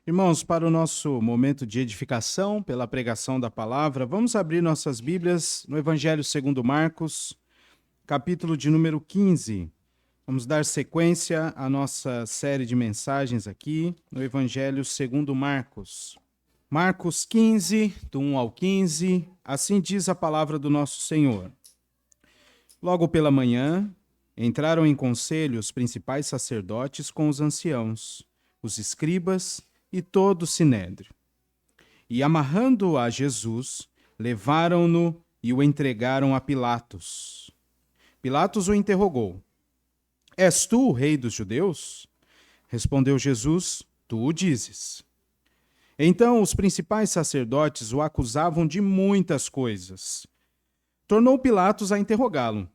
Irmãos, para o nosso momento de edificação, pela pregação da palavra, vamos abrir nossas Bíblias no Evangelho segundo Marcos, capítulo de número 15. Vamos dar sequência à nossa série de mensagens aqui no Evangelho segundo Marcos. Marcos 15, do 1 ao 15, assim diz a palavra do nosso Senhor. Logo pela manhã, entraram em conselho os principais sacerdotes com os anciãos, os escribas e todo o sinédrio. E amarrando a Jesus, levaram-no e o entregaram a Pilatos. Pilatos o interrogou: És tu o rei dos judeus? Respondeu Jesus: Tu o dizes. Então os principais sacerdotes o acusavam de muitas coisas. Tornou Pilatos a interrogá-lo: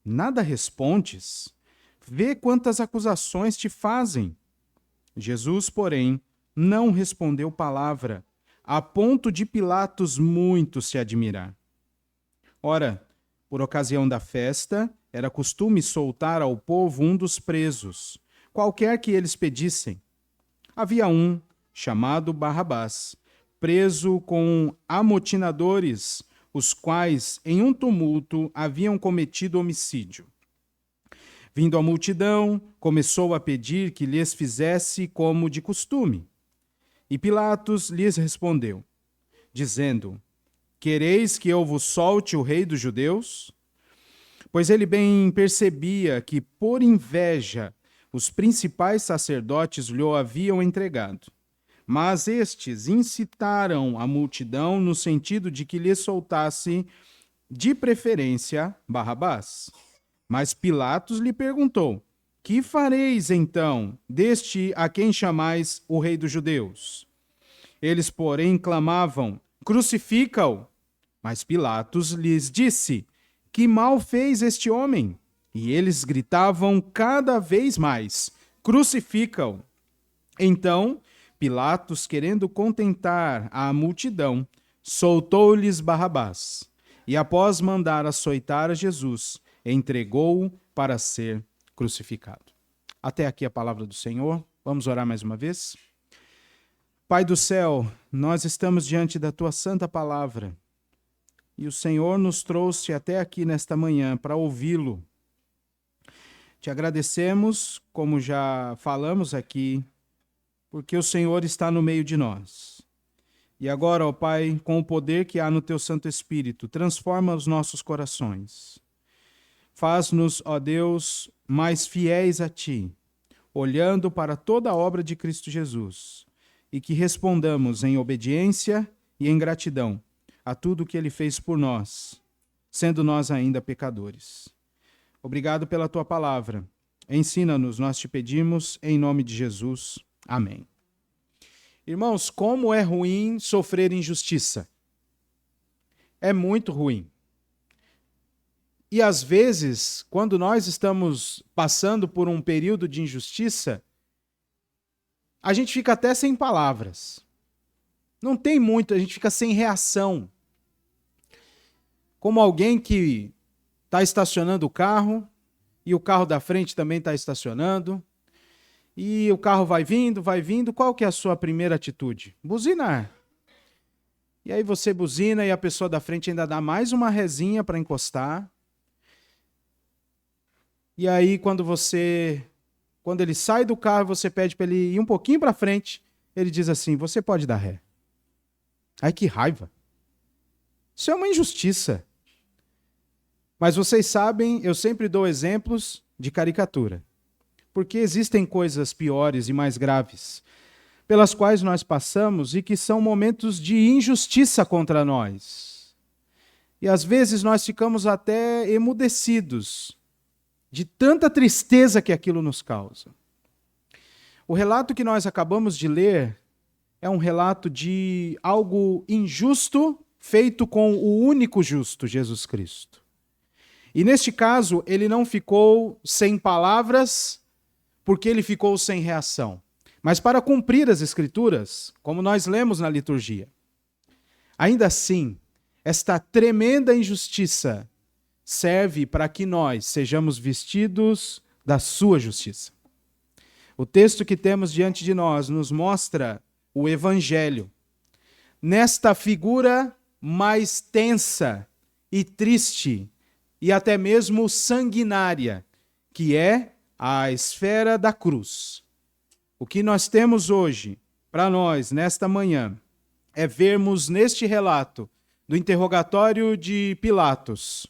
Nada respondes? Vê quantas acusações te fazem. Jesus, porém, não respondeu palavra, a ponto de Pilatos muito se admirar. Ora, por ocasião da festa, era costume soltar ao povo um dos presos, qualquer que eles pedissem. Havia um, chamado Barrabás, preso com amotinadores, os quais, em um tumulto, haviam cometido homicídio. Vindo a multidão, começou a pedir que lhes fizesse como de costume. E Pilatos lhes respondeu, dizendo: Quereis que eu vos solte o rei dos judeus? Pois ele bem percebia que, por inveja, os principais sacerdotes lhe haviam entregado. Mas estes incitaram a multidão no sentido de que lhe soltasse, de preferência, Barrabás. Mas Pilatos lhe perguntou: Que fareis, então, deste a quem chamais o rei dos judeus? Eles, porém, clamavam: Crucifica-o! Mas Pilatos lhes disse: Que mal fez este homem? E eles gritavam cada vez mais: Crucifica-o! Então, Pilatos, querendo contentar a multidão, soltou-lhes Barrabás. E após mandar açoitar a Jesus, entregou-o para ser crucificado. Até aqui a palavra do Senhor. Vamos orar mais uma vez? Pai do céu, nós estamos diante da tua santa palavra e o Senhor nos trouxe até aqui nesta manhã para ouvi-lo. Te agradecemos, como já falamos aqui, porque o Senhor está no meio de nós. E agora, ó Pai, com o poder que há no teu Santo Espírito, transforma os nossos corações. Faz-nos, ó Deus, mais fiéis a Ti, olhando para toda a obra de Cristo Jesus, e que respondamos em obediência e em gratidão a tudo que Ele fez por nós, sendo nós ainda pecadores. Obrigado pela Tua palavra. Ensina-nos, nós te pedimos, em nome de Jesus. Amém. Irmãos, como é ruim sofrer injustiça? É muito ruim. E às vezes, quando nós estamos passando por um período de injustiça, a gente fica até sem palavras. Não tem muito, a gente fica sem reação. Como alguém que está estacionando o carro e o carro da frente também está estacionando. E o carro vai vindo, qual que é a sua primeira atitude? Buzinar. E aí você buzina e a pessoa da frente ainda dá mais uma rezinha para encostar. E aí quando ele sai do carro, você pede para ele ir um pouquinho para frente, ele diz assim: você pode dar ré. Ai, que raiva. Isso é uma injustiça. Mas vocês sabem, eu sempre dou exemplos de caricatura. Porque existem coisas piores e mais graves, pelas quais nós passamos e que são momentos de injustiça contra nós. E às vezes nós ficamos até emudecidos de tanta tristeza que aquilo nos causa. O relato que nós acabamos de ler é um relato de algo injusto feito com o único justo, Jesus Cristo. E neste caso, ele não ficou sem palavras, porque ele ficou sem reação. Mas para cumprir as Escrituras, como nós lemos na liturgia. Ainda assim, esta tremenda injustiça serve para que nós sejamos vestidos da sua justiça. O texto que temos diante de nós nos mostra o Evangelho. Nesta figura mais tensa e triste e até mesmo sanguinária, que é a esfera da cruz. O que nós temos hoje, para nós, nesta manhã, é vermos neste relato do interrogatório de Pilatos,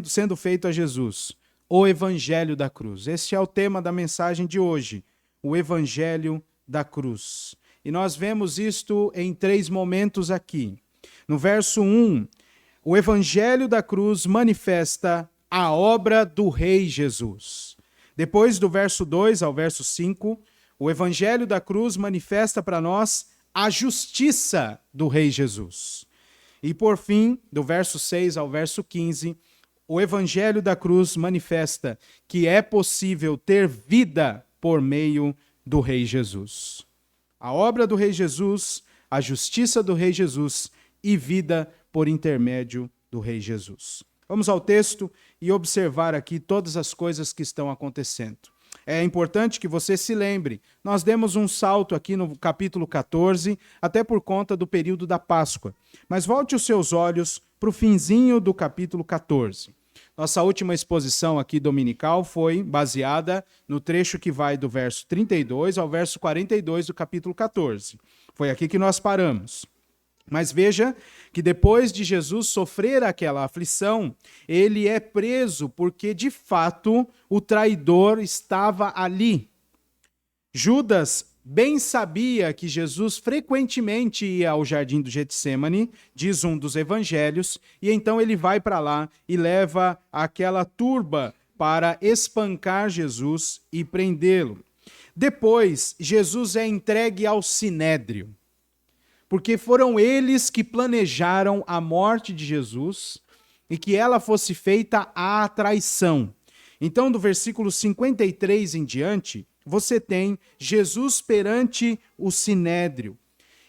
sendo feito a Jesus, o Evangelho da cruz. Este é o tema da mensagem de hoje, o Evangelho da cruz. E nós vemos isto em 3 momentos aqui. No verso 1, o Evangelho da cruz manifesta a obra do Rei Jesus. Depois do verso 2 ao verso 5, o Evangelho da cruz manifesta para nós a justiça do Rei Jesus. E por fim, do verso 6 ao verso 15, o Evangelho da cruz manifesta que é possível ter vida por meio do Rei Jesus. A obra do Rei Jesus, a justiça do Rei Jesus e vida por intermédio do Rei Jesus. Vamos ao texto e observar aqui todas as coisas que estão acontecendo. É importante que você se lembre, nós demos um salto aqui no capítulo 14, até por conta do período da Páscoa. Mas volte os seus olhos para o finzinho do capítulo 14. Nossa última exposição aqui dominical foi baseada no trecho que vai do verso 32 ao verso 42 do capítulo 14. Foi aqui que nós paramos. Mas veja que depois de Jesus sofrer aquela aflição, ele é preso porque, de fato, o traidor estava ali. Judas bem sabia que Jesus frequentemente ia ao jardim do Getsêmani, diz um dos evangelhos, e então ele vai para lá e leva aquela turba para espancar Jesus e prendê-lo. Depois, Jesus é entregue ao Sinédrio, porque foram eles que planejaram a morte de Jesus e que ela fosse feita à traição. Então, do versículo 53 em diante, você tem Jesus perante o Sinédrio.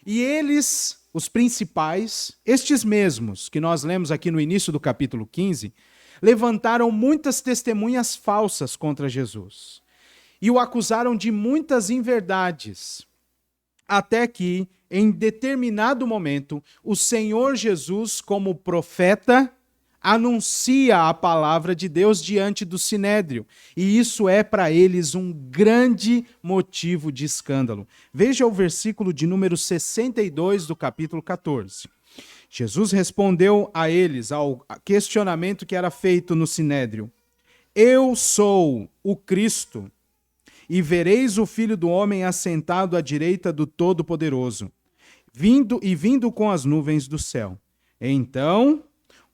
E eles, os principais, estes mesmos que nós lemos aqui no início do capítulo 15, levantaram muitas testemunhas falsas contra Jesus e o acusaram de muitas inverdades, até que, em determinado momento, o Senhor Jesus, como profeta, anuncia a palavra de Deus diante do Sinédrio. E isso é para eles um grande motivo de escândalo. Veja o versículo de número 62 do capítulo 14. Jesus respondeu a eles, ao questionamento que era feito no Sinédrio: Eu sou o Cristo, e vereis o Filho do Homem assentado à direita do Todo-Poderoso, vindo com as nuvens do céu. Então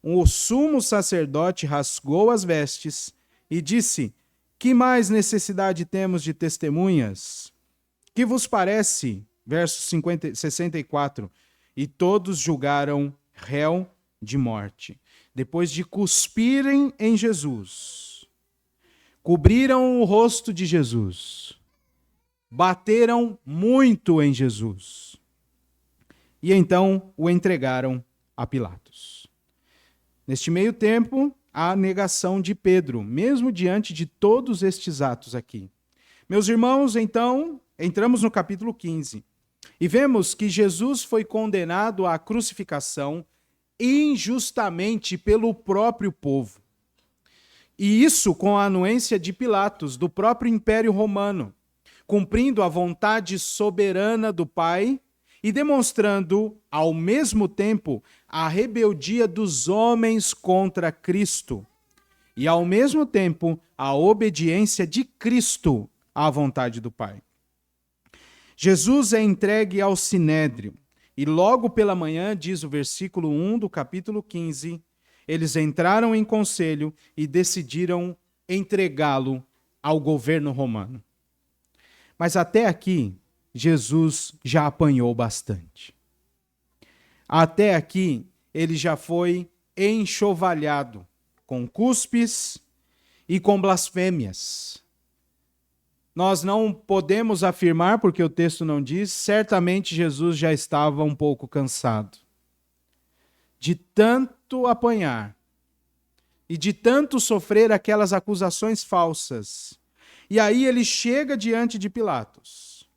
o sumo sacerdote rasgou as vestes e disse: Que mais necessidade temos de testemunhas? Que vos parece? Verso 64. E todos julgaram réu de morte. Depois de cuspirem em Jesus, cobriram o rosto de Jesus, bateram muito em Jesus e então o entregaram a Pilatos. Neste meio tempo, a negação de Pedro, mesmo diante de todos estes atos aqui. Meus irmãos, então, entramos no capítulo 15 e vemos que Jesus foi condenado à crucificação injustamente pelo próprio povo. E isso com a anuência de Pilatos, do próprio Império Romano, cumprindo a vontade soberana do Pai e demonstrando, ao mesmo tempo, a rebeldia dos homens contra Cristo e, ao mesmo tempo, a obediência de Cristo à vontade do Pai. Jesus é entregue ao Sinédrio e logo pela manhã, diz o versículo 1 do capítulo 15, eles entraram em conselho e decidiram entregá-lo ao governo romano. Mas até aqui, Jesus já apanhou bastante. Até aqui, ele já foi enxovalhado com cuspes e com blasfêmias. Nós não podemos afirmar, porque o texto não diz, certamente Jesus já estava um pouco cansado de tanto apanhar e de tanto sofrer aquelas acusações falsas. E aí ele chega diante de Pilatos.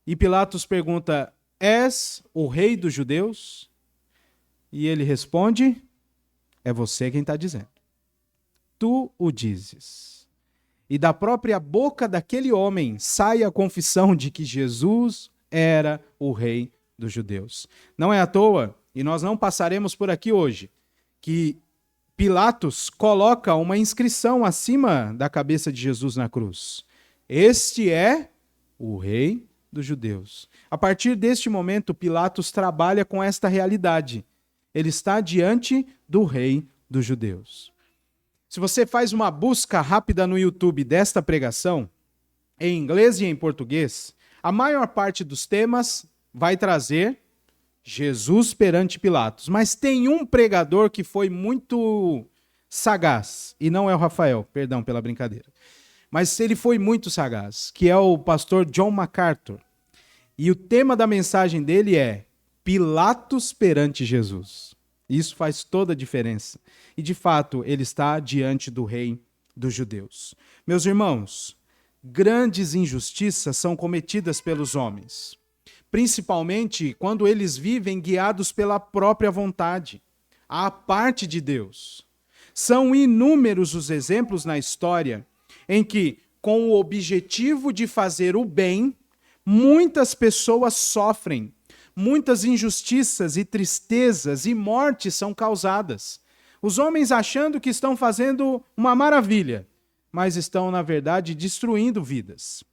E Pilatos pergunta: és o rei dos judeus? E ele responde: é você quem está dizendo. Tu o dizes. E da própria boca daquele homem sai a confissão de que Jesus era o rei dos judeus. Não é à toa, e nós não passaremos por aqui hoje, que Pilatos coloca uma inscrição acima da cabeça de Jesus na cruz. Este é o rei dos judeus. A partir deste momento, Pilatos trabalha com esta realidade. Ele está diante do rei dos judeus. Se você faz uma busca rápida no YouTube desta pregação, em inglês e em português, a maior parte dos temas vai trazer Jesus perante Pilatos. Mas tem um pregador que foi muito sagaz, e não é o Rafael, perdão pela brincadeira. Mas ele foi muito sagaz, que é o pastor John MacArthur. E o tema da mensagem dele é Pilatos perante Jesus. Isso faz toda a diferença. E, de fato, ele está diante do rei dos judeus. Meus irmãos, grandes injustiças são cometidas pelos homens, principalmente quando eles vivem guiados pela própria vontade, à parte de Deus. São inúmeros os exemplos na história em que, com o objetivo de fazer o bem, muitas pessoas sofrem. Muitas injustiças e tristezas e mortes são causadas. Os homens achando que estão fazendo uma maravilha, mas estão, na verdade, destruindo vidas.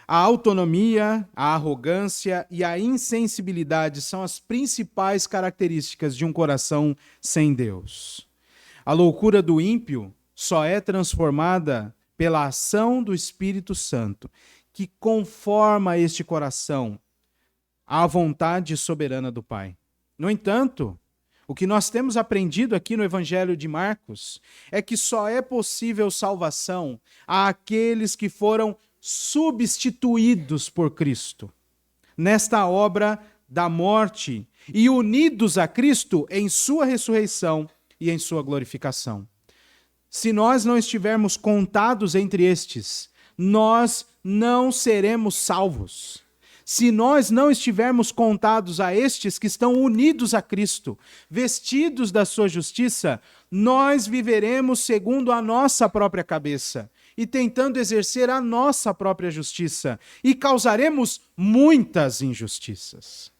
A autonomia, a arrogância e a insensibilidade são as principais características de um coração sem Deus. A loucura do ímpio só é transformada pela ação do Espírito Santo, que conforma este coração à vontade soberana do Pai. No entanto, o que nós temos aprendido aqui no Evangelho de Marcos é que só é possível salvação àqueles que foram substituídos por Cristo nesta obra da morte e unidos a Cristo em sua ressurreição e em sua glorificação. Se nós não estivermos contados entre estes, nós não seremos salvos. Se nós não estivermos contados a estes que estão unidos a Cristo, vestidos da sua justiça, nós viveremos segundo a nossa própria cabeça e tentando exercer a nossa própria justiça e causaremos muitas injustiças.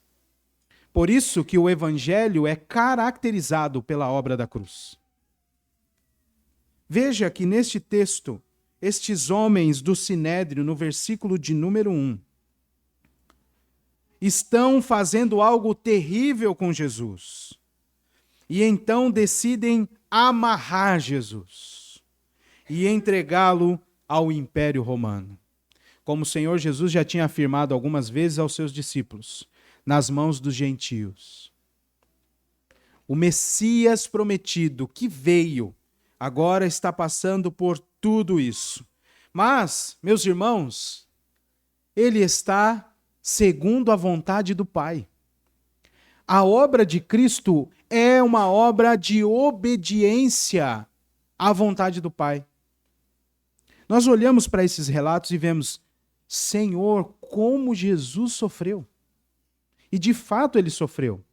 Por isso que o Evangelho é caracterizado pela obra da cruz. Veja que neste texto, estes homens do Sinédrio, no versículo de número 1, estão fazendo algo terrível com Jesus. E então decidem amarrar Jesus e entregá-lo ao Império Romano. Como o Senhor Jesus já tinha afirmado algumas vezes aos seus discípulos, nas mãos dos gentios. O Messias prometido que veio, agora está passando por tudo isso. Mas, meus irmãos, ele está segundo a vontade do Pai. A obra de Cristo é uma obra de obediência à vontade do Pai. Nós olhamos para esses relatos e vemos, Senhor, como Jesus sofreu. E de fato ele sofreu.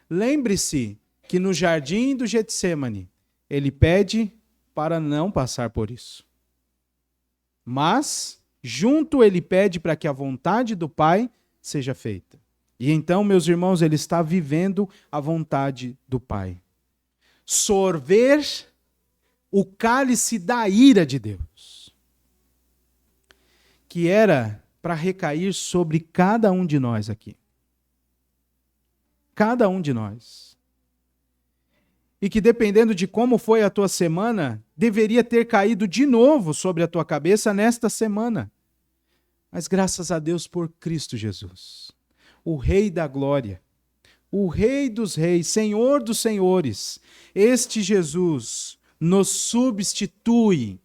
Lembre-se que no jardim do Getsêmani, ele pede para não passar por isso. Mas junto ele pede para que a vontade do Pai seja feita. E então, meus irmãos, ele está vivendo a vontade do Pai. Sorver o cálice da ira de Deus, que era para recair sobre cada um de nós aqui. Cada um de nós. E que dependendo de como foi a tua semana, deveria ter caído de novo sobre a tua cabeça nesta semana. Mas graças a Deus por Cristo Jesus, o Rei da Glória, o Rei dos Reis, Senhor dos Senhores, este Jesus nos substitui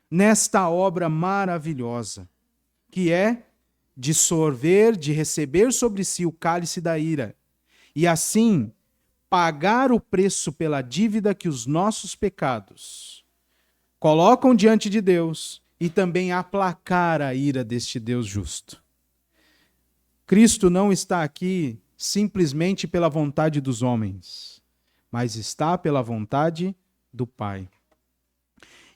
nesta obra maravilhosa, que é de sorver, de receber sobre si o cálice da ira, e assim pagar o preço pela dívida que os nossos pecados colocam diante de Deus e também aplacar a ira deste Deus justo. Cristo não está aqui simplesmente pela vontade dos homens, mas está pela vontade do Pai.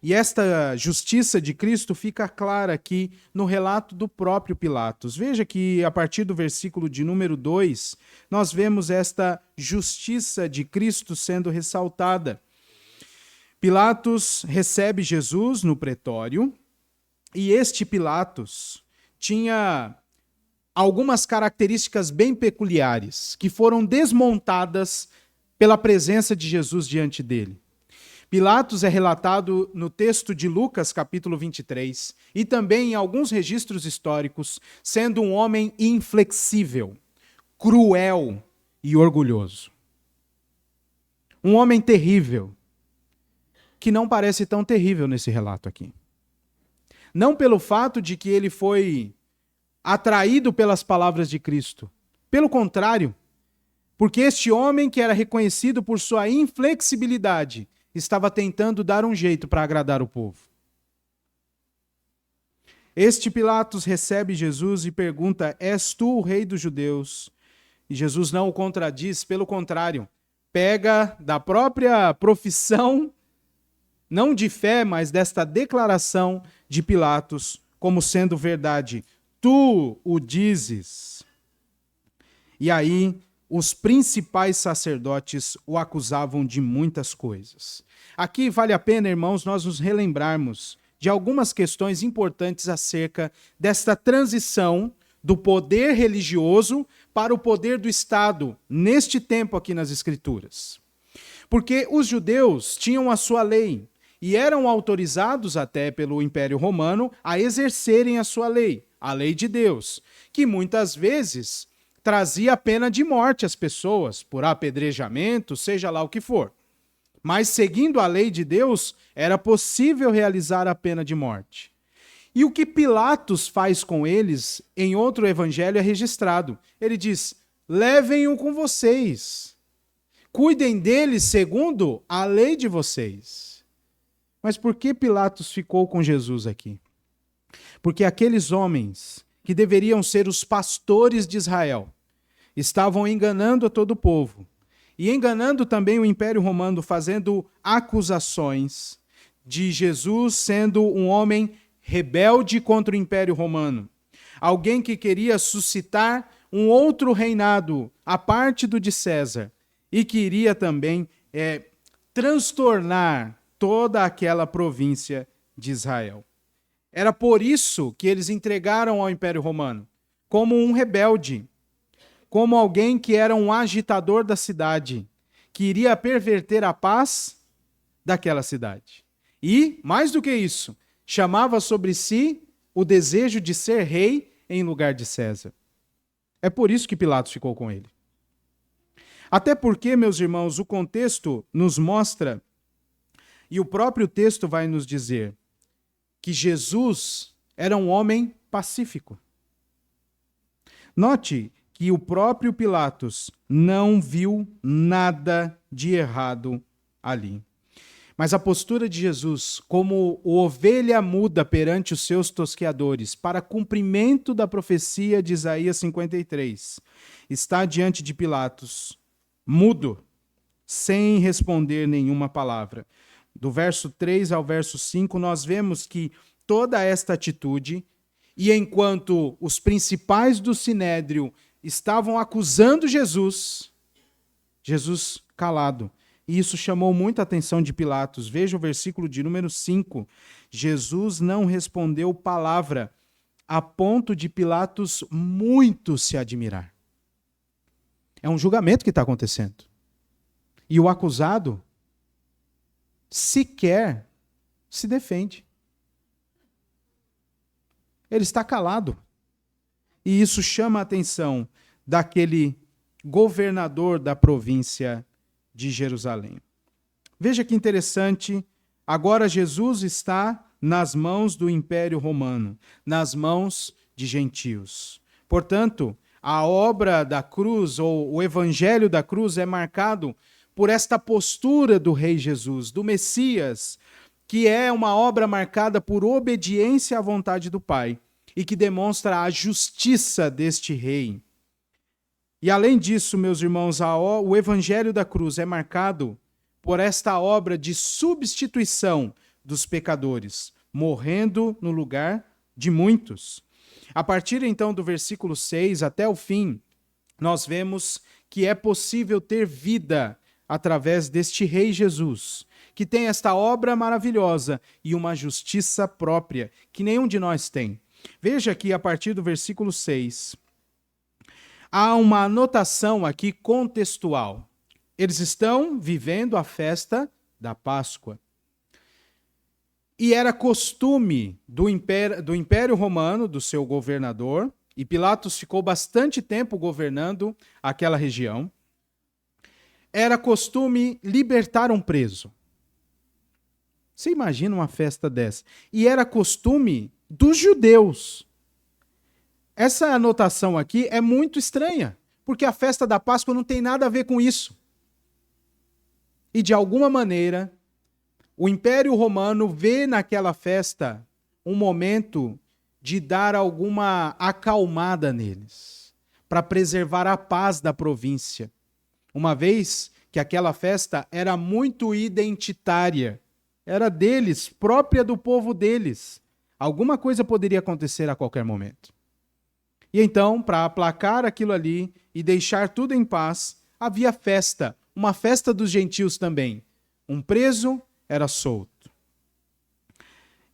E esta justiça de Cristo fica clara aqui no relato do próprio Pilatos. Veja que a partir do versículo de número 2, nós vemos esta justiça de Cristo sendo ressaltada. Pilatos recebe Jesus no pretório, e este Pilatos tinha algumas características bem peculiares que foram desmontadas pela presença de Jesus diante dele. Pilatos é relatado no texto de Lucas, capítulo 23, e também em alguns registros históricos, sendo um homem inflexível, cruel e orgulhoso. Um homem terrível, que não parece tão terrível nesse relato aqui. Não pelo fato de que ele foi atraído pelas palavras de Cristo. Pelo contrário, porque este homem que era reconhecido por sua inflexibilidade estava tentando dar um jeito para agradar o povo. Este Pilatos recebe Jesus e pergunta: és tu o rei dos judeus? E Jesus não o contradiz, pelo contrário, pega da própria profissão, não de fé, mas desta declaração de Pilatos como sendo verdade. Tu o dizes. E aí, os principais sacerdotes o acusavam de muitas coisas. Aqui vale a pena, irmãos, nós nos relembrarmos de algumas questões importantes acerca desta transição do poder religioso para o poder do Estado, neste tempo aqui nas Escrituras. Porque os judeus tinham a sua lei e eram autorizados até pelo Império Romano a exercerem a sua lei, a lei de Deus, que muitas vezes trazia a pena de morte às pessoas, por apedrejamento, seja lá o que for. Mas, seguindo a lei de Deus, era possível realizar a pena de morte. E o que Pilatos faz com eles, em outro evangelho é registrado. Ele diz: levem-o com vocês. Cuidem dele segundo a lei de vocês. Mas por que Pilatos ficou com Jesus aqui? Porque aqueles homens que deveriam ser os pastores de Israel estavam enganando a todo o povo e enganando também o Império Romano, fazendo acusações de Jesus sendo um homem rebelde contra o Império Romano, alguém que queria suscitar um outro reinado, a parte do de César, e queria também transtornar toda aquela província de Israel. Era por isso que eles entregaram ao Império Romano, como um rebelde, como alguém que era um agitador da cidade, que iria perverter a paz daquela cidade. E, mais do que isso, chamava sobre si o desejo de ser rei em lugar de César. É por isso que Pilatos ficou com ele. Até porque, meus irmãos, o contexto nos mostra, e o próprio texto vai nos dizer, que Jesus era um homem pacífico. Note que o próprio Pilatos não viu nada de errado ali. Mas a postura de Jesus, como ovelha muda perante os seus tosqueadores, para cumprimento da profecia de Isaías 53, está diante de Pilatos, mudo, sem responder nenhuma palavra. Do verso 3 ao verso 5, nós vemos que toda esta atitude, e enquanto os principais do Sinédrio estavam acusando Jesus, Jesus calado. E isso chamou muita atenção de Pilatos. Veja o versículo de número 5. Jesus não respondeu palavra, a ponto de Pilatos muito se admirar. É um julgamento que está acontecendo. E o acusado sequer se defende. Ele está calado. E isso chama a atenção daquele governador da província de Jerusalém. Veja que interessante, agora Jesus está nas mãos do Império Romano, nas mãos de gentios. Portanto, a obra da cruz, ou o evangelho da cruz, é marcado por esta postura do Rei Jesus, do Messias, que é uma obra marcada por obediência à vontade do Pai. e que demonstra a justiça deste rei. E além disso, meus irmãos, o Evangelho da Cruz é marcado por esta obra de substituição dos pecadores, morrendo no lugar de muitos. A partir então do versículo 6 até o fim, nós vemos que é possível ter vida através deste Rei Jesus, que tem esta obra maravilhosa e uma justiça própria, que nenhum de nós tem. Veja aqui a partir do versículo 6. Há uma anotação aqui contextual. Eles estão vivendo a festa da Páscoa. E era costume do Império Romano, do seu governador, e Pilatos ficou bastante tempo governando aquela região. Era costume libertar um preso. Você imagina uma festa dessa? E era costume dos judeus. Essa anotação aqui é muito estranha, porque a festa da Páscoa não tem nada a ver com isso. E de alguma maneira, o Império Romano vê naquela festa um momento de dar alguma acalmada neles, para preservar a paz da província. Uma vez que aquela festa era muito identitária, era deles, própria do povo deles. Alguma coisa poderia acontecer a qualquer momento. E então, para aplacar aquilo ali e deixar tudo em paz, havia festa, uma festa dos gentios também. Um preso era solto.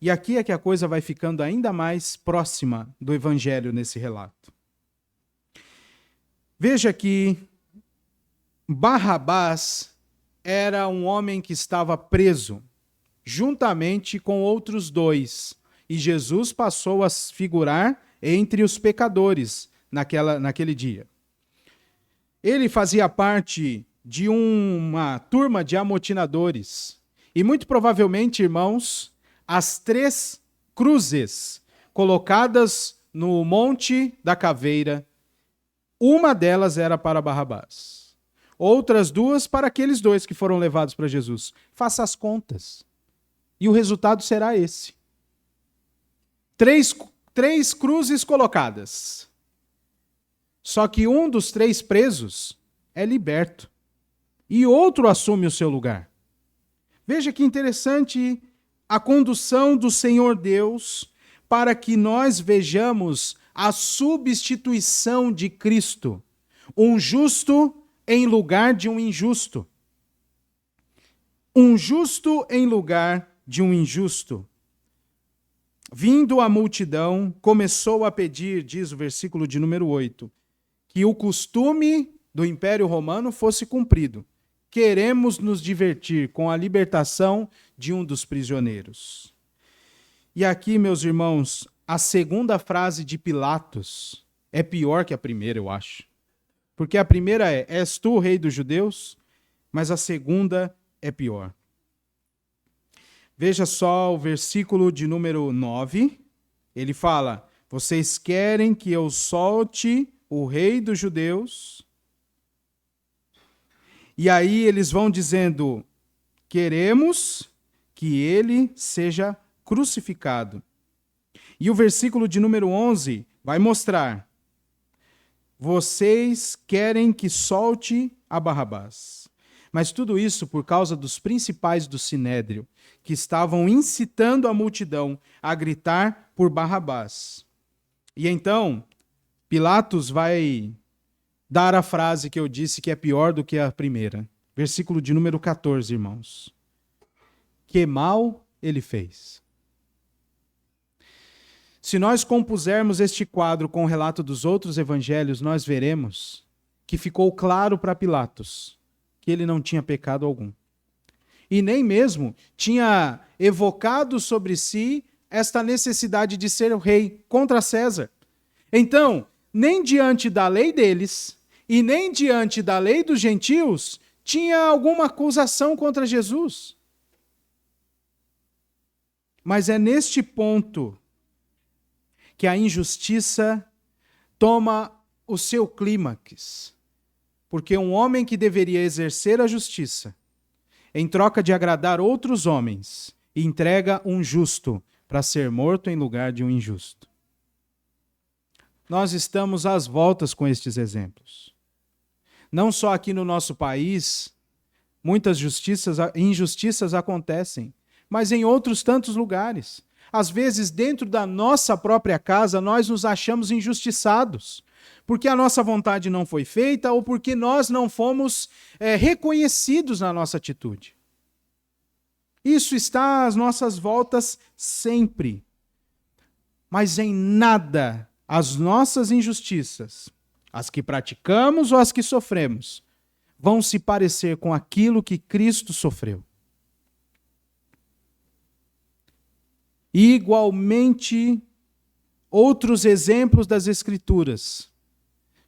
E aqui é que a coisa vai ficando ainda mais próxima do Evangelho nesse relato. Veja que Barrabás era um homem que estava preso, juntamente com outros dois, e Jesus passou a figurar entre os pecadores naquele dia. Ele fazia parte de uma turma de amotinadores, e muito provavelmente, irmãos, as 3 cruzes colocadas no Monte da Caveira, uma delas era para Barrabás. Outras 2 para aqueles 2 que foram levados para Jesus. Faça as contas. E o resultado será esse. 3 cruzes colocadas. Só que um dos 3 presos é liberto. E outro assume o seu lugar. Veja que interessante a condução do Senhor Deus para que nós vejamos a substituição de Cristo. Um justo em lugar de um injusto. Um justo em lugar de um injusto. Vindo a multidão, começou a pedir, diz o versículo de número 8, que o costume do Império Romano fosse cumprido. Queremos nos divertir com a libertação de um dos prisioneiros. E aqui, meus irmãos, a segunda frase de Pilatos é pior que a primeira, eu acho. Porque a primeira é, és tu o rei dos judeus? Mas a segunda é pior. Veja só o versículo de número 9. Ele fala, vocês querem que eu solte o rei dos judeus? E aí eles vão dizendo, queremos que ele seja crucificado. E o versículo de número 11 vai mostrar, vocês querem que solte a Barrabás. Mas tudo isso por causa dos principais do Sinédrio, que estavam incitando a multidão a gritar por Barrabás. E então, Pilatos vai dar a frase que eu disse que é pior do que a primeira. Versículo de número 14, irmãos. Que mal ele fez. Se nós compusermos este quadro com o relato dos outros evangelhos, nós veremos que ficou claro para Pilatos que ele não tinha pecado algum. E nem mesmo tinha evocado sobre si esta necessidade de ser o rei contra César. Então, nem diante da lei deles e nem diante da lei dos gentios tinha alguma acusação contra Jesus. Mas é neste ponto que a injustiça toma o seu clímax. Porque um homem que deveria exercer a justiça, em troca de agradar outros homens, entrega um justo para ser morto em lugar de um injusto. nós estamos às voltas com estes exemplos. Não só aqui no nosso país, muitas injustiças acontecem, mas em outros tantos lugares. Às vezes, dentro da nossa própria casa, nós nos achamos injustiçados, porque a nossa vontade não foi feita ou porque nós não fomos reconhecidos na nossa atitude. Isso está às nossas voltas sempre. Mas em nada as nossas injustiças, as que praticamos ou as que sofremos, vão se parecer com aquilo que Cristo sofreu. Igualmente, outros exemplos das Escrituras.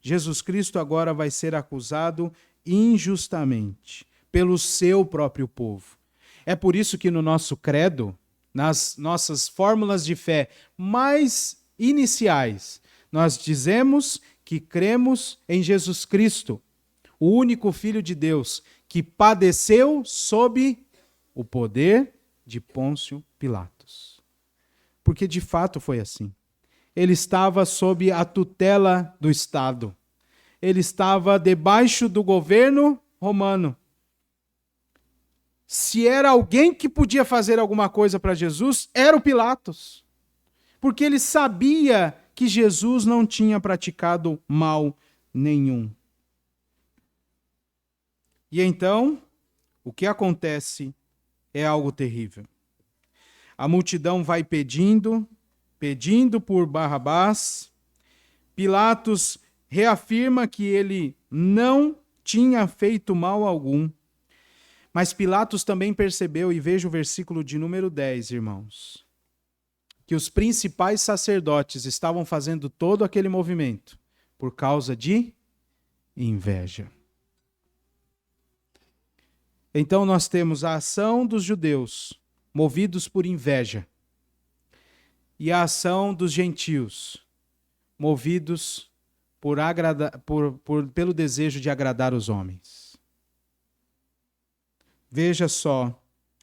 Jesus Cristo agora vai ser acusado injustamente pelo seu próprio povo. É por isso que no nosso credo, nas nossas fórmulas de fé mais iniciais, nós dizemos que cremos em Jesus Cristo, o único Filho de Deus, que padeceu sob o poder de Pôncio Pilatos. Porque de fato foi assim. Ele estava sob a tutela do Estado. Ele estava debaixo do governo romano. Se era alguém que podia fazer alguma coisa para Jesus, era o Pilatos. Porque ele sabia que Jesus não tinha praticado mal nenhum. E então, o que acontece é algo terrível. A multidão vai pedindo por Barrabás. Pilatos reafirma que ele não tinha feito mal algum. Mas Pilatos também percebeu, e veja o versículo de número 10, irmãos, que os principais sacerdotes estavam fazendo todo aquele movimento por causa de inveja. Então nós temos a ação dos judeus, movidos por inveja, e a ação dos gentios, movidos pelo desejo de agradar os homens. Veja só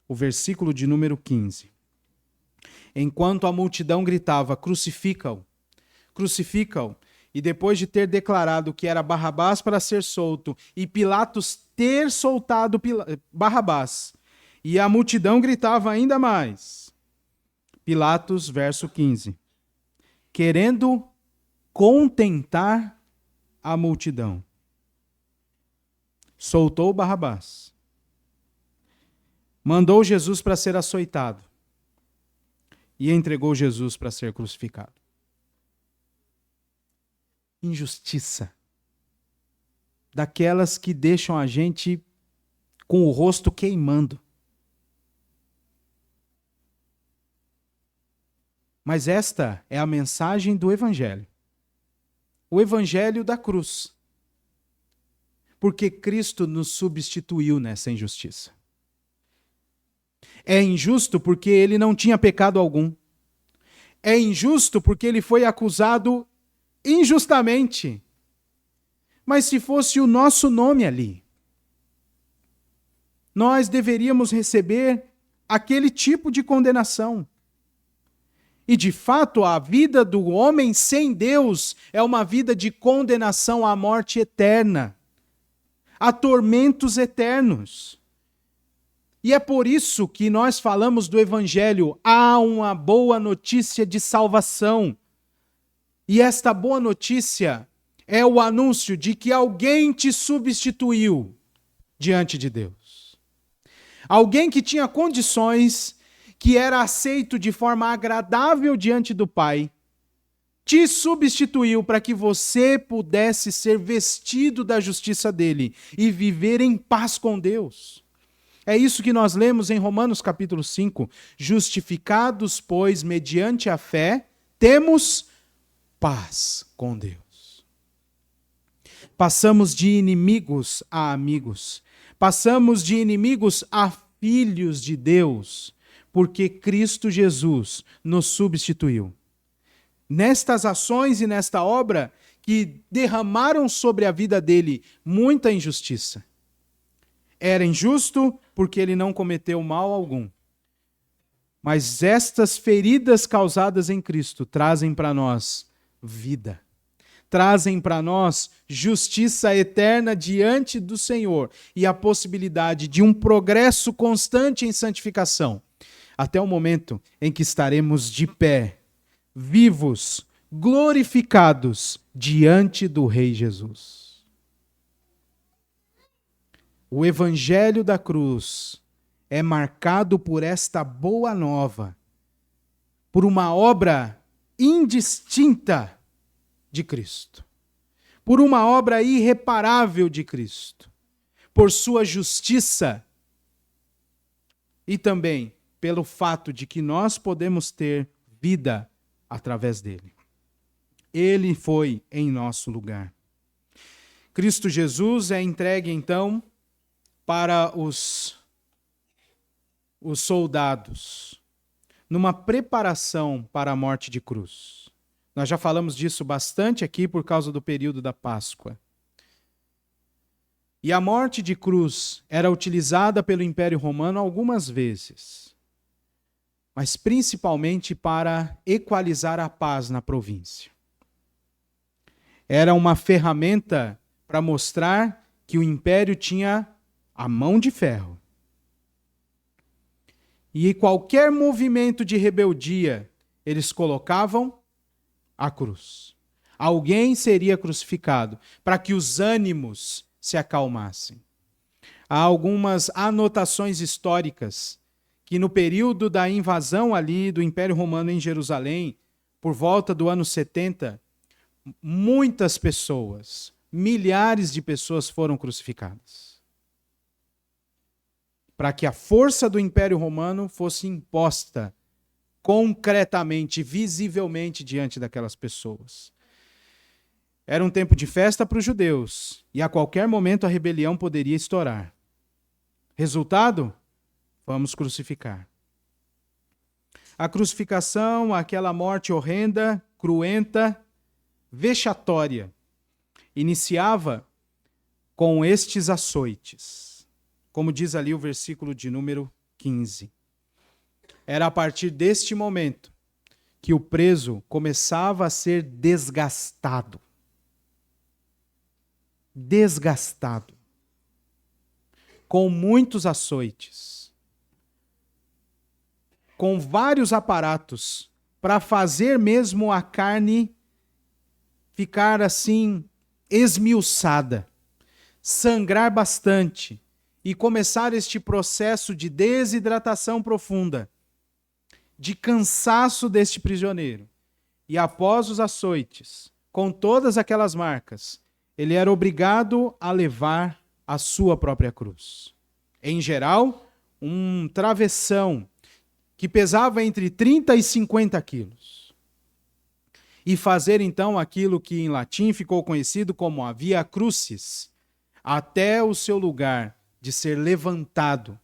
o versículo de número 15. Enquanto a multidão gritava, crucifica-o, crucifica-o, e depois de ter declarado que era Barrabás para ser solto, e Pilatos ter soltado Barrabás, e a multidão gritava ainda mais. Pilatos, verso 15. Querendo contentar a multidão, soltou Barrabás. Mandou Jesus para ser açoitado. E entregou Jesus para ser crucificado. Injustiça. Daquelas que deixam a gente com o rosto queimando. Mas esta é a mensagem do Evangelho. O Evangelho da cruz. Porque Cristo nos substituiu nessa injustiça. É injusto porque ele não tinha pecado algum. É injusto porque ele foi acusado injustamente. Mas se fosse o nosso nome ali, nós deveríamos receber aquele tipo de condenação. E de fato, a vida do homem sem Deus é uma vida de condenação à morte eterna, a tormentos eternos. E é por isso que nós falamos do Evangelho. Há uma boa notícia de salvação. E esta boa notícia é o anúncio de que alguém te substituiu diante de Deus. Alguém que tinha condições, que era aceito de forma agradável diante do Pai, te substituiu para que você pudesse ser vestido da justiça dele e viver em paz com Deus. É isso que nós lemos em Romanos capítulo 5. Justificados, pois, mediante a fé, temos paz com Deus. Passamos de inimigos a amigos. Passamos de inimigos a filhos de Deus, porque Cristo Jesus nos substituiu. Nestas ações e nesta obra que derramaram sobre a vida dele muita injustiça. Era injusto porque ele não cometeu mal algum. Mas estas feridas causadas em Cristo trazem para nós vida, trazem para nós justiça eterna diante do Senhor e a possibilidade de um progresso constante em santificação, até o momento em que estaremos de pé, vivos, glorificados diante do Rei Jesus. O Evangelho da cruz é marcado por esta boa nova, por uma obra indistinta de Cristo, por uma obra irreparável de Cristo, por sua justiça e também pelo fato de que nós podemos ter vida através dele. Ele foi em nosso lugar. Cristo Jesus é entregue então para os soldados, numa preparação para a morte de cruz. Nós já falamos disso bastante aqui por causa do período da Páscoa. E a morte de cruz era utilizada pelo Império Romano algumas vezes, mas principalmente para equalizar a paz na província. Era uma ferramenta para mostrar que o império tinha a mão de ferro. E qualquer movimento de rebeldia, eles colocavam a cruz. Alguém seria crucificado para que os ânimos se acalmassem. Há algumas anotações históricas que no período da invasão ali do Império Romano em Jerusalém, por volta do ano 70, muitas pessoas, milhares de pessoas foram crucificadas. Para que a força do Império Romano fosse imposta concretamente, visivelmente diante daquelas pessoas. Era um tempo de festa para os judeus e a qualquer momento a rebelião poderia estourar. Resultado? Vamos crucificar. A crucificação, aquela morte horrenda, cruenta, vexatória, iniciava com estes açoites, como diz ali o versículo de número 15. Era a partir deste momento que o preso começava a ser desgastado. Desgastado. Com muitos açoites. Com vários aparatos para fazer mesmo a carne ficar assim esmiuçada, sangrar bastante e começar este processo de desidratação profunda, de cansaço deste prisioneiro. E após os açoites, com todas aquelas marcas, ele era obrigado a levar a sua própria cruz. Em geral, um travessão que pesava entre 30 e 50 quilos. E fazer então aquilo que em latim ficou conhecido como a Via Crucis, até o seu lugar de ser levantado.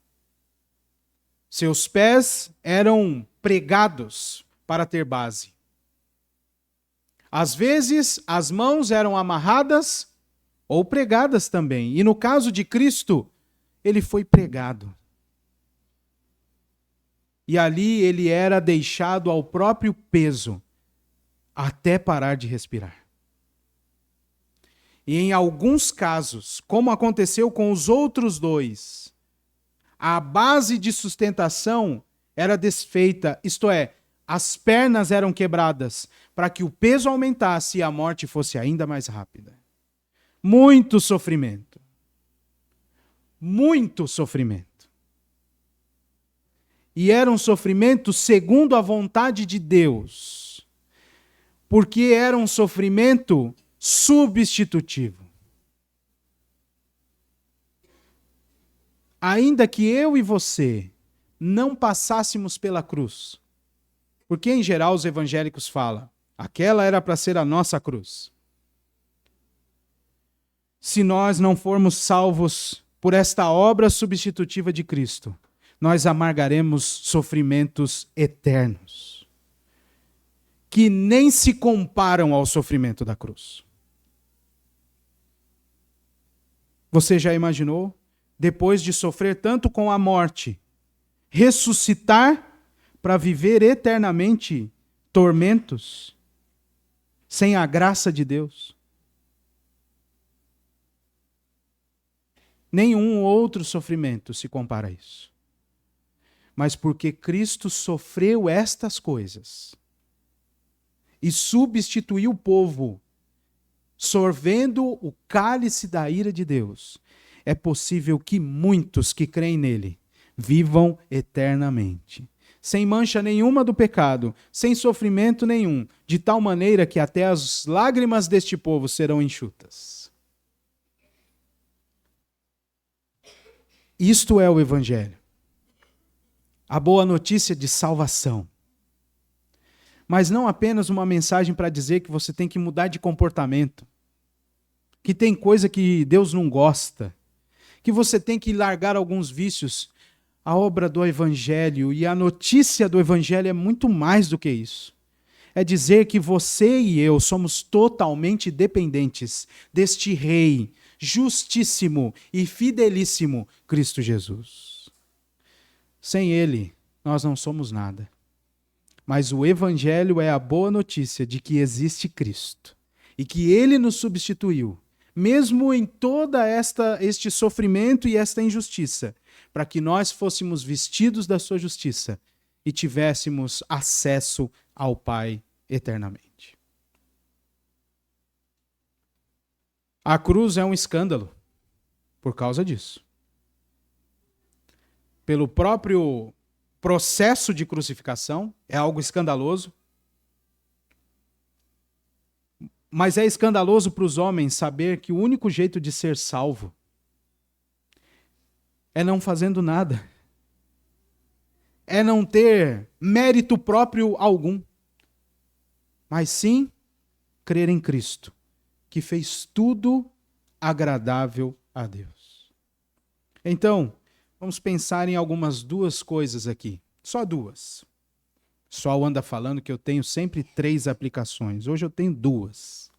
Seus pés eram pregados para ter base. Às vezes, as mãos eram amarradas ou pregadas também. E no caso de Cristo, ele foi pregado. E ali ele era deixado ao próprio peso, até parar de respirar. E em alguns casos, como aconteceu com os outros dois, a base de sustentação era desfeita, isto é, as pernas eram quebradas, para que o peso aumentasse e a morte fosse ainda mais rápida. Muito sofrimento. Muito sofrimento. E era um sofrimento segundo a vontade de Deus, porque era um sofrimento substitutivo. Ainda que eu e você não passássemos pela cruz, porque em geral os evangélicos falam, aquela era para ser a nossa cruz. Se nós não formos salvos por esta obra substitutiva de Cristo, nós amargaremos sofrimentos eternos, que nem se comparam ao sofrimento da cruz. Você já imaginou? Depois de sofrer tanto com a morte, ressuscitar para viver eternamente tormentos, sem a graça de Deus? Nenhum outro sofrimento se compara a isso. Mas porque Cristo sofreu estas coisas e substituiu o povo, sorvendo o cálice da ira de Deus, é possível que muitos que creem nele vivam eternamente, sem mancha nenhuma do pecado, sem sofrimento nenhum, de tal maneira que até as lágrimas deste povo serão enxutas. Isto é o Evangelho. A boa notícia de salvação. Mas não apenas uma mensagem para dizer que você tem que mudar de comportamento, que tem coisa que Deus não gosta, que você tem que largar alguns vícios. A obra do Evangelho e a notícia do Evangelho é muito mais do que isso. É dizer que você e eu somos totalmente dependentes deste Rei justíssimo e fidelíssimo, Cristo Jesus. Sem Ele, nós não somos nada. Mas o Evangelho é a boa notícia de que existe Cristo e que Ele nos substituiu, mesmo em toda este sofrimento e esta injustiça, para que nós fôssemos vestidos da sua justiça e tivéssemos acesso ao Pai eternamente. A cruz é um escândalo por causa disso. Pelo próprio processo de crucificação, é algo escandaloso. Mas é escandaloso para os homens saber que o único jeito de ser salvo é não fazendo nada. É não ter mérito próprio algum. Mas sim crer em Cristo, que fez tudo agradável a Deus. Então, vamos pensar em duas coisas aqui. Só duas. Só anda falando que eu tenho sempre 3 aplicações. Hoje eu tenho 2.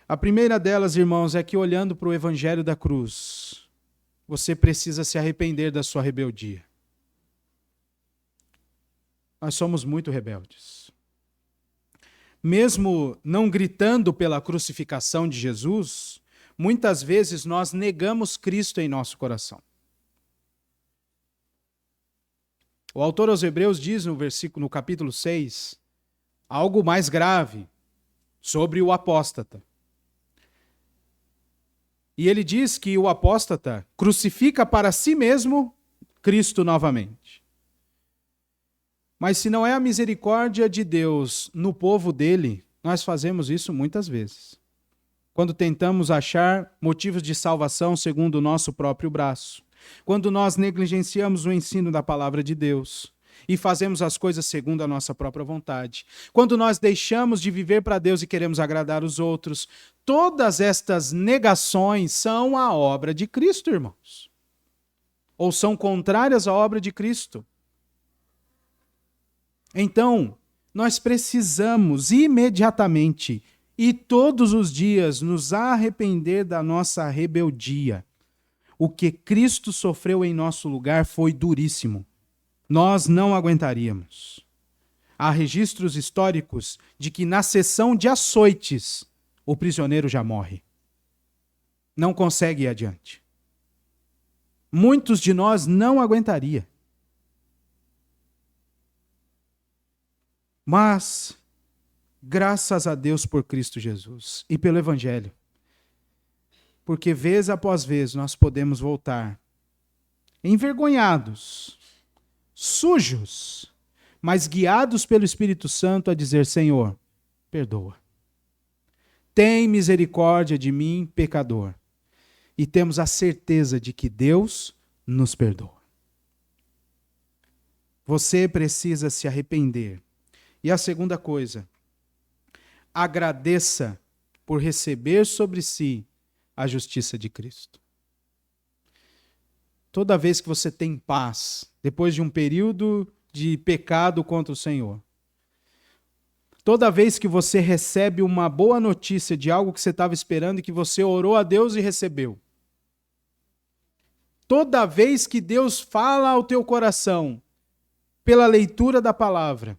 A primeira delas, irmãos, é que olhando para o Evangelho da cruz, você precisa se arrepender da sua rebeldia. Nós somos muito rebeldes. Mesmo não gritando pela crucificação de Jesus, muitas vezes nós negamos Cristo em nosso coração. O autor aos Hebreus diz no capítulo 6, algo mais grave sobre o apóstata. E ele diz que o apóstata crucifica para si mesmo Cristo novamente. Mas se não é a misericórdia de Deus no povo dele, nós fazemos isso muitas vezes. Quando tentamos achar motivos de salvação segundo o nosso próprio braço. Quando nós negligenciamos o ensino da palavra de Deus e fazemos as coisas segundo a nossa própria vontade. Quando nós deixamos de viver para Deus e queremos agradar os outros. Todas estas negações são a obra de Cristo, irmãos. Ou são contrárias à obra de Cristo. Então, nós precisamos imediatamente e todos os dias nos arrepender da nossa rebeldia. O que Cristo sofreu em nosso lugar foi duríssimo. Nós não aguentaríamos. Há registros históricos de que na sessão de açoites, o prisioneiro já morre. Não consegue ir adiante. Muitos de nós não aguentaria. Mas, graças a Deus por Cristo Jesus e pelo Evangelho, porque vez após vez nós podemos voltar envergonhados, sujos, mas guiados pelo Espírito Santo a dizer: Senhor, perdoa. Tem misericórdia de mim, pecador. E temos a certeza de que Deus nos perdoa. Você precisa se arrepender. E a segunda coisa, agradeça por receber sobre si a justiça de Cristo. Toda vez que você tem paz, depois de um período de pecado contra o Senhor, toda vez que você recebe uma boa notícia de algo que você estava esperando e que você orou a Deus e recebeu, toda vez que Deus fala ao teu coração pela leitura da palavra,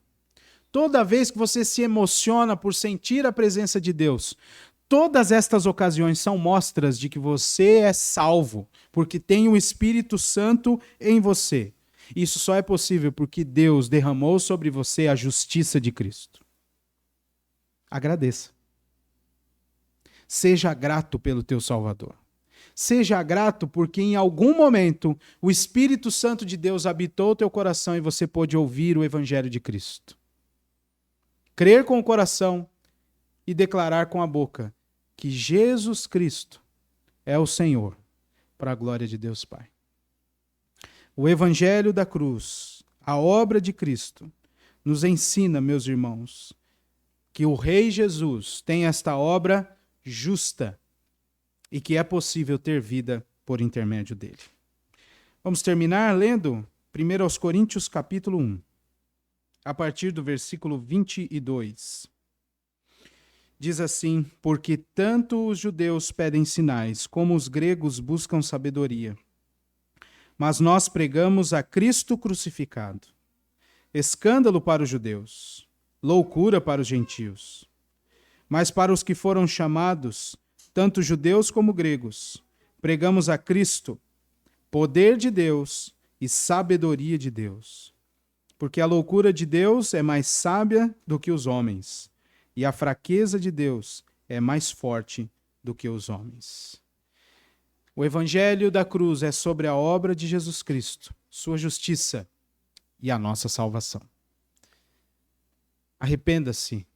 toda vez que você se emociona por sentir a presença de Deus, todas estas ocasiões são mostras de que você é salvo, porque tem o Espírito Santo em você. Isso só é possível porque Deus derramou sobre você a justiça de Cristo. Agradeça. Seja grato pelo teu Salvador. Seja grato porque em algum momento o Espírito Santo de Deus habitou o teu coração e você pôde ouvir o Evangelho de Cristo. Crer com o coração e declarar com a boca que Jesus Cristo é o Senhor, para a glória de Deus Pai. O Evangelho da cruz, a obra de Cristo, nos ensina, meus irmãos, que o Rei Jesus tem esta obra justa e que é possível ter vida por intermédio dele. Vamos terminar lendo 1 Coríntios capítulo 1, a partir do versículo 22. Diz assim: porque tanto os judeus pedem sinais, como os gregos buscam sabedoria. Mas nós pregamos a Cristo crucificado, escândalo para os judeus, loucura para os gentios. Mas para os que foram chamados, tanto judeus como gregos, pregamos a Cristo, poder de Deus e sabedoria de Deus. Porque a loucura de Deus é mais sábia do que os homens, e a fraqueza de Deus é mais forte do que os homens. O Evangelho da cruz é sobre a obra de Jesus Cristo, sua justiça e a nossa salvação. Arrependa-se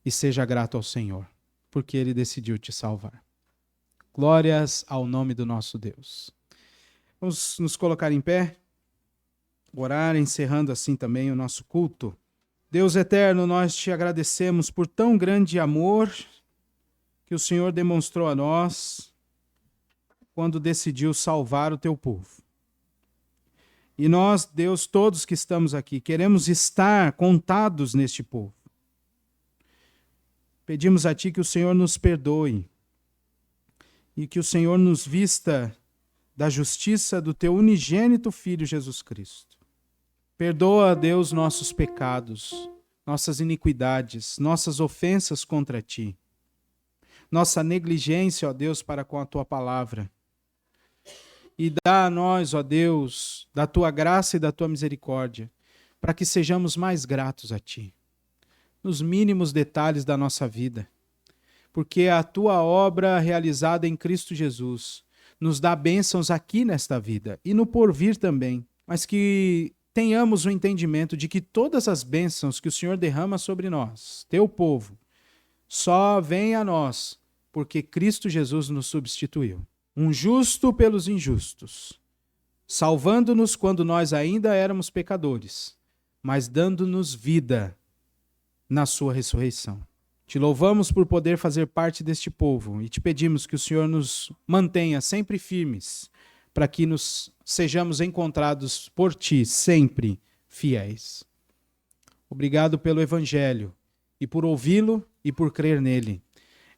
e seja grato ao Senhor, porque Ele decidiu te salvar. Glórias ao nome do nosso Deus. Vamos nos colocar em pé, orar, encerrando assim também o nosso culto. Deus eterno, nós te agradecemos por tão grande amor que o Senhor demonstrou a nós quando decidiu salvar o teu povo. E nós, Deus, todos que estamos aqui, queremos estar contados neste povo. Pedimos a Ti que o Senhor nos perdoe e que o Senhor nos vista da justiça do Teu unigênito Filho Jesus Cristo. Perdoa, Deus, nossos pecados, nossas iniquidades, nossas ofensas contra Ti, nossa negligência, ó Deus, para com a Tua palavra. E dá a nós, ó Deus, da Tua graça e da Tua misericórdia, para que sejamos mais gratos a Ti, nos mínimos detalhes da nossa vida, porque a Tua obra realizada em Cristo Jesus nos dá bênçãos aqui nesta vida e no porvir também, mas que tenhamos o entendimento de que todas as bênçãos que o Senhor derrama sobre nós, Teu povo, só vêm a nós porque Cristo Jesus nos substituiu. Um justo pelos injustos, salvando-nos quando nós ainda éramos pecadores, mas dando-nos vida na sua ressurreição. Te louvamos por poder fazer parte deste povo e te pedimos que o Senhor nos mantenha sempre firmes para que nos sejamos encontrados por Ti sempre fiéis. Obrigado pelo Evangelho e por ouvi-lo e por crer nele.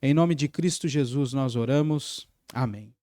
Em nome de Cristo Jesus nós oramos. Amém.